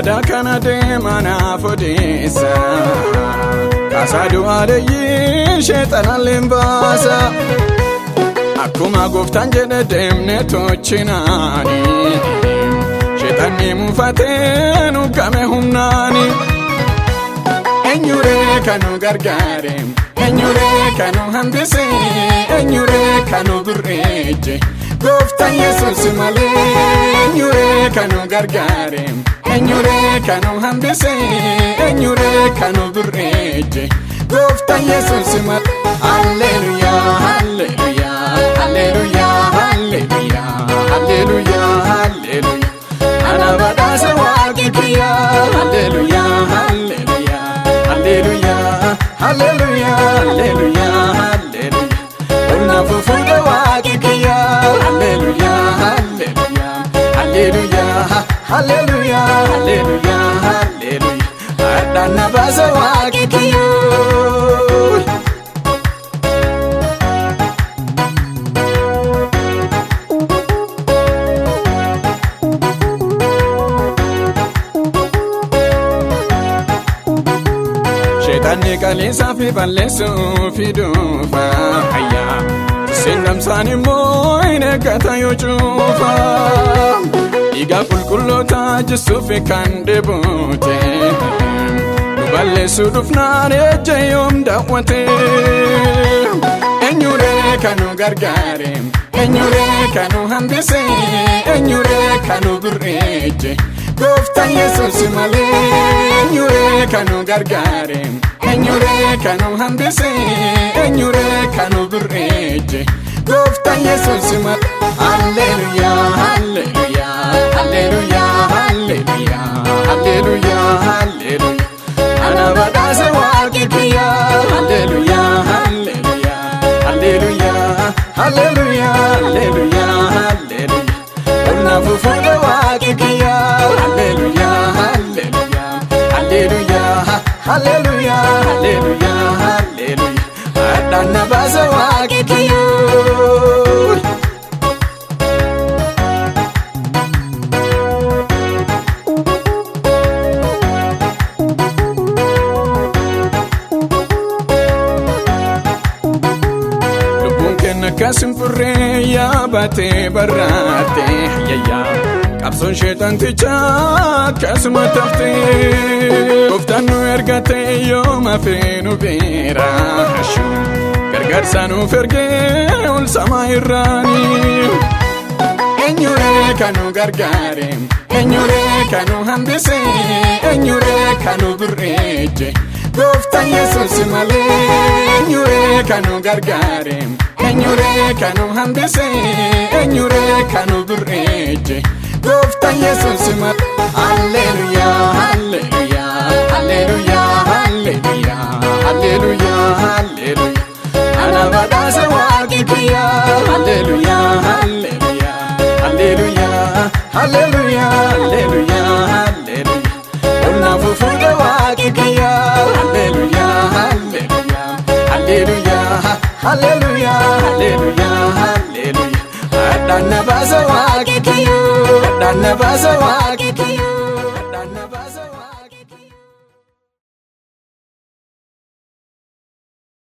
yaada kana deemana fodisa kasadu alayyi sheexana limbaasa akkuma gooftaan jedhe deemne tochinaani sheexanni mufatee nu game humnaani enyure kanu gargaare enyure kanu hambise enyure kanu birreeje gooftaan Yesuus malee enyure kanu gargaare enyure kanu hambise enyure kanu birreeje gooftaan Yesuus malee alleluya alleluya alleluya alleluya alleluya alleluya ana badhaasa waaqikiyya alleluya alleluya alleluya alleluya alleluya alleluya onna fufuudha waaqikiyya alleluya alleluya alleluya alleluya alleluya alleluya adana baasa waaqikiyya sheexanni qaleessa fi balleessuu fi dhuunfa hayyaa sendamsaan immoo hin eeggata yoo cuufa dhiiga qulqulloota jisuuf kan deebute nu balleessuu dhufnaan ejje yoom daawwate enyure kanu gargaare enyure kanu hambise enyure kanu birreeje gooftaan Yesuus malee enyure kanu gargaare enyure kanu hambise enyure kanu birreeje gooftaan Yesuus malee alleluya alleluya alleluya alleluya alleluya alleluya ana badhaasa waaqikiyya alleluya alleluya alleluya alleluya alleluya alleluya onna fufuudha waaqikiyya alleluya alleluya alleluya alleluya alleluya alleluya adana baasa waaqikiyya kasim furre ya bate barate yayya qabson sheetan ticha kasuma tafte gooftaan nu ergate yooma feenu beera hashu gargaarsa nuuf erge ol samaa irraani enyure kanu gargaare enyure kanu hambise enyure kanu birreeje gooftaan Yesuus malee enyure kanu gargaare enyure kanu hambise enyure kanu birreeje gooftaan Yesuus malee alleluya alleluya alleluya alleluya alleluya alleluya ana badhaasa waaqikiyya alleluya alleluya alleluya alleluya alleluya alleluya onna fufuudha waaqikiyya alleluya alleluya alleluya alleluya alleluya alleluya adana baasa waaqikiyya adana baasa waaqikiyya